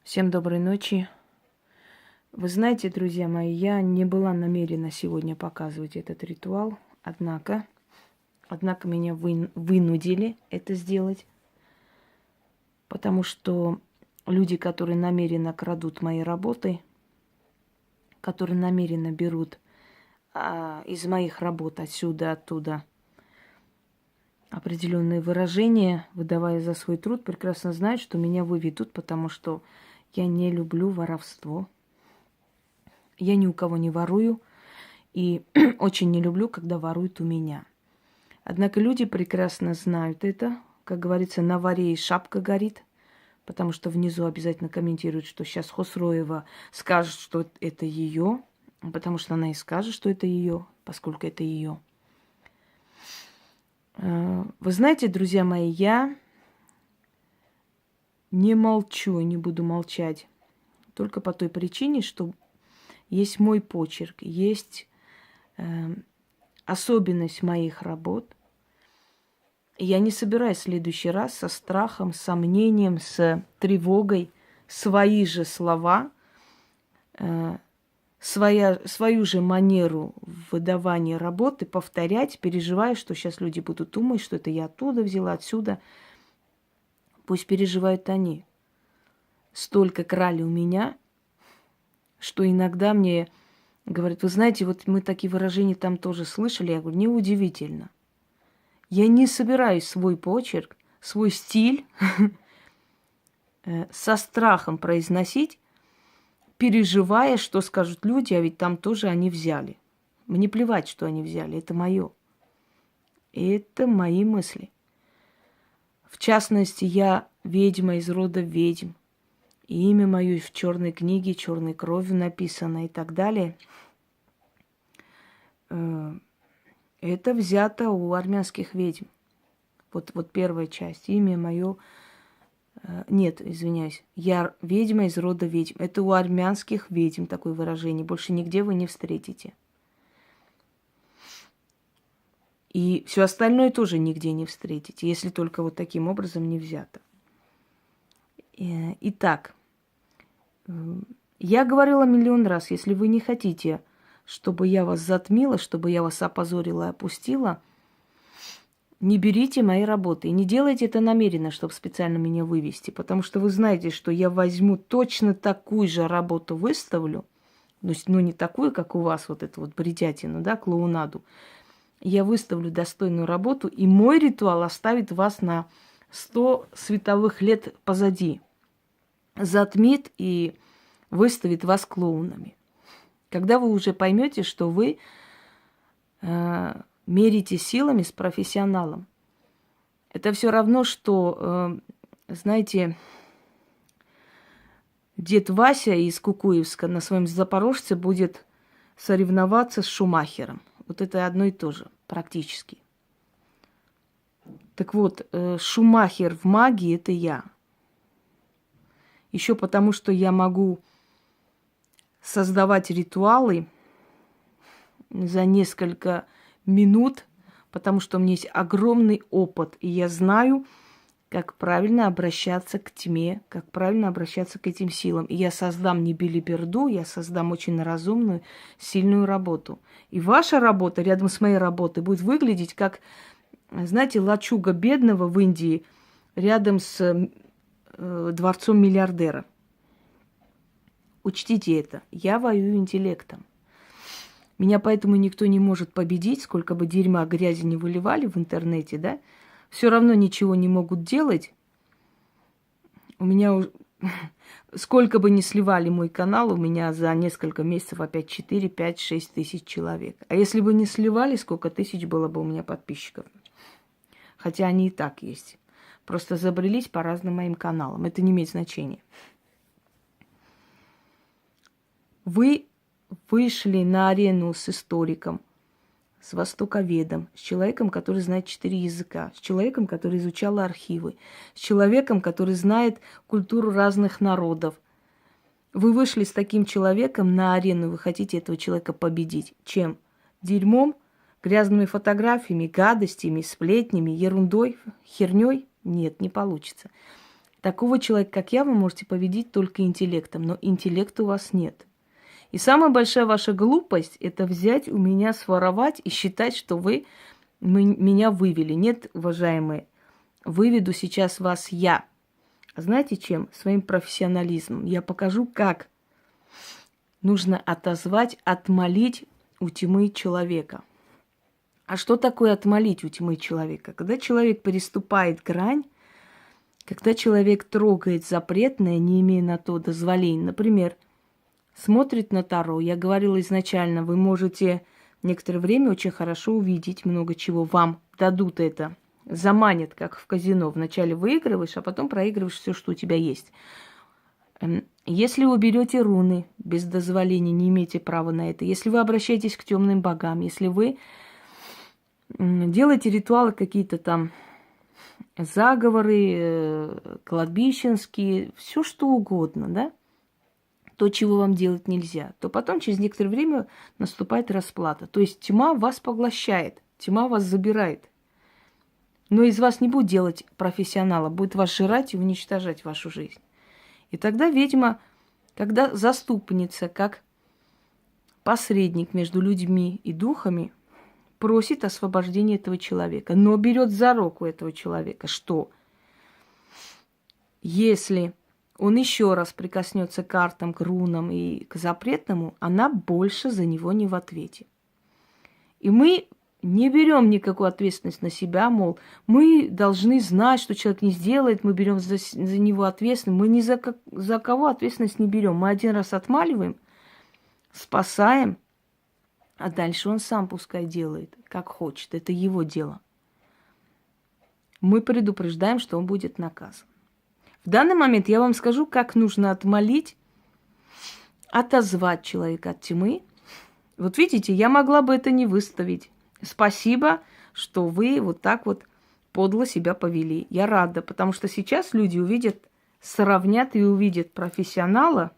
Всем доброй ночи. Вы знаете, друзья мои, я не была намерена сегодня показывать этот ритуал, однако меня вынудили это сделать, потому что люди, которые намеренно крадут мои работы, которые намеренно берут из моих работ отсюда, оттуда определенные выражения, выдавая за свой труд, прекрасно знают, что меня выведут, потому что я не люблю воровство. Я ни у кого не ворую и очень не люблю, когда воруют у меня. Однако люди прекрасно знают это. Как говорится, на варе и шапка горит, потому что внизу обязательно комментируют, что сейчас Хосроева скажет, что это ее, потому что она и скажет, что это ее, поскольку это ее. Вы знаете, друзья мои, я не молчу и не буду молчать только по той причине, что есть мой почерк, есть особенность моих работ. И я не собираюсь в следующий раз со страхом, с сомнением, с тревогой свои же слова, свою же манеру выдавания работы повторять, переживая, что сейчас люди будут думать, что это я оттуда взяла, отсюда. Пусть переживают они. Столько крали у меня, что иногда мне говорят: вы знаете, вот мы такие выражения там тоже слышали. Я говорю: неудивительно. Я не собираюсь свой почерк, свой стиль со страхом произносить, переживая, что скажут люди, а ведь там тоже они взяли. Мне плевать, что они взяли, это мое. Это мои мысли. В частности, я ведьма из рода ведьм. И имя мое в черной книге, черной кровью написано и так далее. Это взято у армянских ведьм. Вот первая часть. Имя мое... Нет, извиняюсь. Я ведьма из рода ведьм. Это у армянских ведьм такое выражение. Больше нигде вы не встретите. И все остальное тоже нигде не встретите, если только вот таким образом не взято. Итак, я говорила миллион раз, если вы не хотите, чтобы я вас затмила, чтобы я вас опозорила и опустила, не берите мои работы. И не делайте это намеренно, чтобы специально меня вывести. Потому что вы знаете, что я возьму точно такую же работу, выставлю. Ну, не такую, как у вас, вот эту вот бредятину, да, клоунаду. Я выставлю достойную работу, и мой ритуал оставит вас на 100 световых лет позади. Затмит и выставит вас клоунами. Когда вы уже поймете, что вы мерите силами с профессионалом. Это все равно, что, знаете, дед Вася из Кукуевска на своем Запорожце будет соревноваться с Шумахером. Вот это одно и то же, практически. Так вот, Шумахер в магии – это я. Еще потому, что я могу создавать ритуалы за несколько минут, потому что у меня есть огромный опыт, и я знаю, как правильно обращаться к тьме, как правильно обращаться к этим силам. И я создам не билиберду, я создам очень разумную, сильную работу. И ваша работа рядом с моей работой будет выглядеть как, знаете, лачуга бедного в Индии рядом с дворцом миллиардера. Учтите это. Я воюю интеллектом. Меня поэтому никто не может победить, сколько бы дерьма, грязи не выливали в интернете, да? Все равно ничего не могут делать. У меня сколько бы ни сливали мой канал, у меня за несколько месяцев опять 4, 5, 6 тысяч человек. А если бы не сливали, сколько тысяч было бы у меня подписчиков? Хотя они и так есть. Просто забрелись по разным моим каналам. Это не имеет значения. Вы вышли на арену с историком, с востоковедом, с человеком, который знает 4 языка, с человеком, который изучал архивы, с человеком, который знает культуру разных народов. Вы вышли с таким человеком на арену, вы хотите этого человека победить. Чем? Дерьмом, грязными фотографиями, гадостями, сплетнями, ерундой, херней? Нет, не получится. Такого человека, как я, вы можете победить только интеллектом, но интеллекта у вас нет. И самая большая ваша глупость – это взять у меня, своровать и считать, что вы меня вывели. Нет, уважаемые, выведу сейчас вас я. Знаете чем? Своим профессионализмом. Я покажу, как нужно отозвать, отмолить у тьмы человека. А что такое отмолить у тьмы человека? Когда человек переступает грань, когда человек трогает запретное, не имея на то дозволения, например, смотрит на Таро. Я говорила изначально, вы можете некоторое время очень хорошо увидеть много чего. Вам дадут это, заманят, как в казино. Вначале выигрываешь, а потом проигрываешь все, что у тебя есть. Если вы берете руны без дозволения, не имеете права на это. Если вы обращаетесь к темным богам, если вы делаете ритуалы какие-то там, заговоры, кладбищенские, все что угодно, да? То, чего вам делать нельзя, то потом через некоторое время наступает расплата. То есть тьма вас поглощает, тьма вас забирает. Но из вас не будет делать профессионала, будет вас жрать и уничтожать вашу жизнь. И тогда ведьма, когда заступница, как посредник между людьми и духами, просит освобождения этого человека, но берет за руку этого человека, что если он еще раз прикоснется к картам, к рунам и к запретному, она больше за него не в ответе. И мы не берем никакую ответственность на себя, мол, мы должны знать, что человек не сделает, мы берем за него ответственность. Мы ни за кого ответственность не берем. Мы один раз отмаливаем, спасаем, а дальше он сам пускай делает, как хочет. Это его дело. Мы предупреждаем, что он будет наказан. В данный момент я вам скажу, как нужно отмолить, отозвать человека от тьмы. Вот видите, я могла бы это не выставить. Спасибо, что вы вот так вот подло себя повели. Я рада, потому что сейчас люди увидят, сравнят и увидят профессионала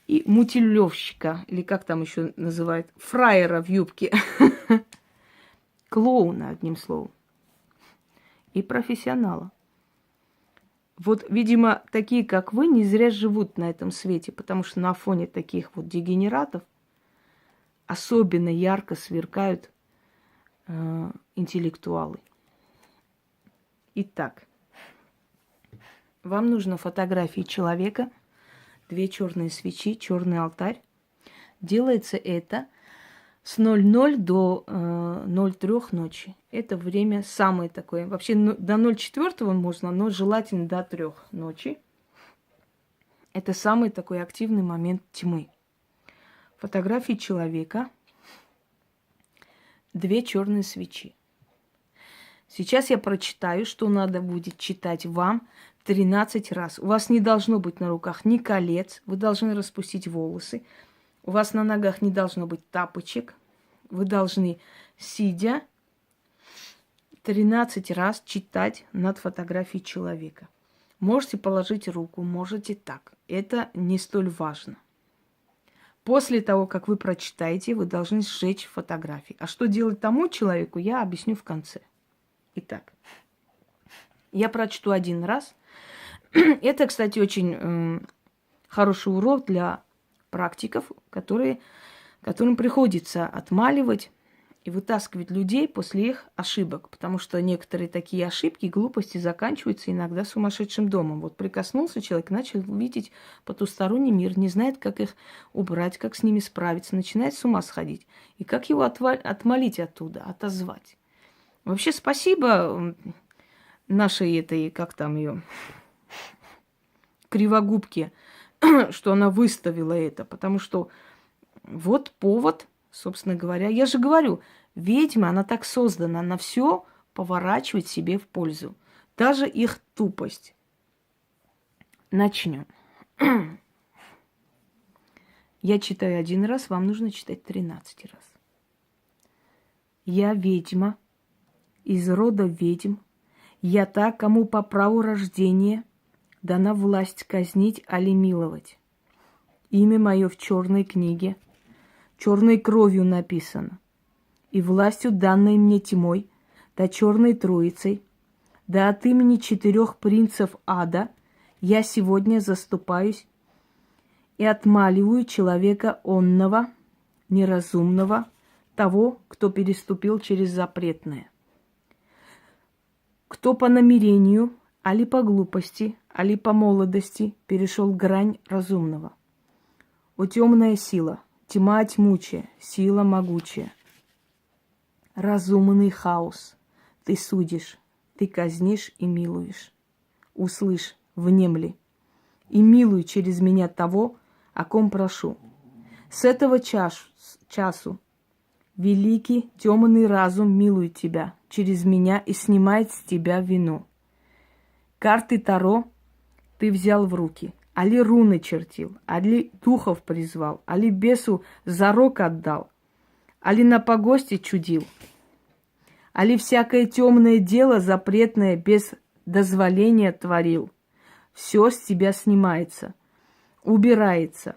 и мутилевщика, или как там еще называют, фраера в юбке, клоуна, одним словом, и профессионала. Вот, видимо, такие, как вы, не зря живут на этом свете, потому что на фоне таких вот дегенератов особенно ярко сверкают интеллектуалы. Итак, вам нужно фотографии человека, 2 черные свечи, черный алтарь. Делается это с 00 до 03 ночи. Это время самое такое. Вообще до 04 можно, но желательно до 3 ночи. Это самый такой активный момент тьмы. Фотографии человека, 2 черные свечи. Сейчас я прочитаю, что надо будет читать вам 13 раз. У вас не должно быть на руках ни колец, вы должны распустить волосы. У вас на ногах не должно быть тапочек. Вы должны, сидя, 13 раз читать над фотографией человека. Можете положить руку, можете так. Это не столь важно. После того, как вы прочитаете, вы должны сжечь фотографии. А что делать тому человеку, я объясню в конце. Итак, я прочту 1 раз. Это, кстати, очень хороший урок для практиков, которым приходится отмаливать и вытаскивать людей после их ошибок. Потому что некоторые такие ошибки, глупости заканчиваются иногда сумасшедшим домом. Вот прикоснулся человек, начал видеть потусторонний мир, не знает, как их убрать, как с ними справиться, начинает с ума сходить. И как его отмолить оттуда, отозвать. Вообще спасибо нашей этой, как там ее, кривогубке, что она выставила это. Потому что вот повод, собственно говоря. Я же говорю, ведьма, она так создана, она все поворачивает себе в пользу. Даже их тупость. Начнем. Я читаю 1 раз, вам нужно читать 13 раз. Я ведьма, из рода ведьм. Я та, кому по праву рождения дана власть казнить, али миловать. Имя мое в черной книге, черной кровью написано. И властью, данной мне тьмой, да черной троицей, Да от имени 4 принцев ада я сегодня заступаюсь и отмаливаю человека онного, неразумного, того, кто переступил через запретное. Кто по намерению, али по глупости, али по молодости перешел грань разумного. О темная сила, тьма тьмучая, сила могучая. Разумный хаос, ты судишь, ты казнишь и милуешь. Услышь, внемли, и милуй через меня того, о ком прошу. С этого часу великий темный разум милует тебя через меня и снимает с тебя вину. Карты Таро ты взял в руки, али руны чертил, али духов призвал, али бесу зарок отдал, али на погосте чудил, али всякое темное дело запретное без дозволения творил. Все с тебя снимается, убирается,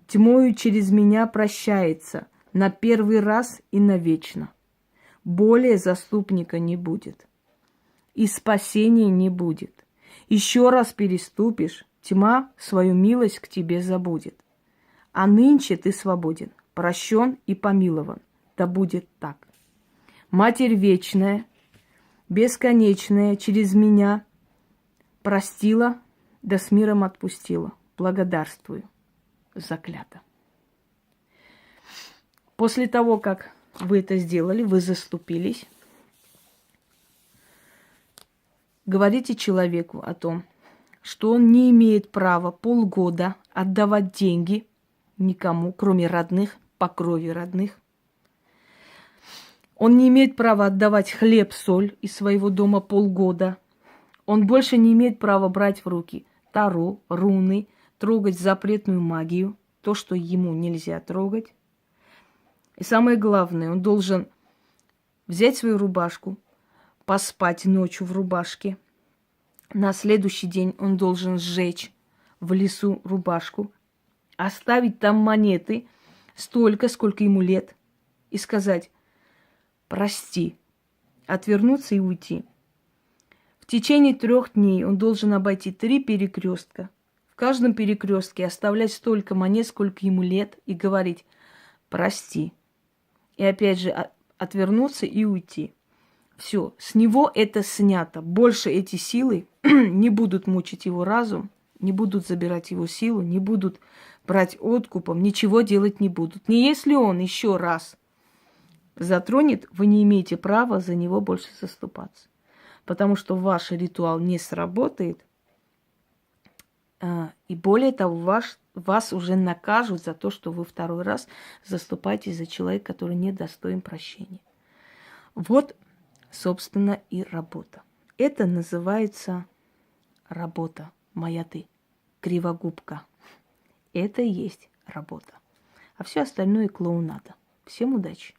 тьмою через меня прощается на первый раз и навечно. Более заступника не будет, и спасения не будет. Еще раз переступишь, тьма свою милость к тебе забудет. А нынче ты свободен, прощен и помилован. Да будет так. Матерь вечная, бесконечная, через меня простила, да с миром отпустила. Благодарствую. Заклято. После того, как вы это сделали, вы заступились, говорите человеку о том, что он не имеет права полгода отдавать деньги никому, кроме родных, по крови родных. Он не имеет права отдавать хлеб, соль из своего дома полгода. Он больше не имеет права брать в руки таро, руны, трогать запретную магию, то, что ему нельзя трогать. И самое главное, он должен взять свою рубашку, поспать ночью в рубашке. На следующий день он должен сжечь в лесу рубашку, оставить там монеты столько, сколько ему лет, и сказать: прости, отвернуться и уйти. В течение 3 дней он должен обойти 3 перекрестка. В каждом перекрестке оставлять столько монет, сколько ему лет, и говорить: прости. И опять же отвернуться и уйти. Все, с него это снято. Больше эти силы не будут мучить его разум, не будут забирать его силу, не будут брать откупом, ничего делать не будут. Не если он еще раз затронет, вы не имеете права за него больше заступаться. Потому что ваш ритуал не сработает, и более того, вас уже накажут за то, что вы 2-й раз заступаетесь за человека, который не достоин прощения. Вот, собственно, и работа. Это называется работа, моя ты, кривогубка. Это и есть работа. А все остальное клоунада. Всем удачи!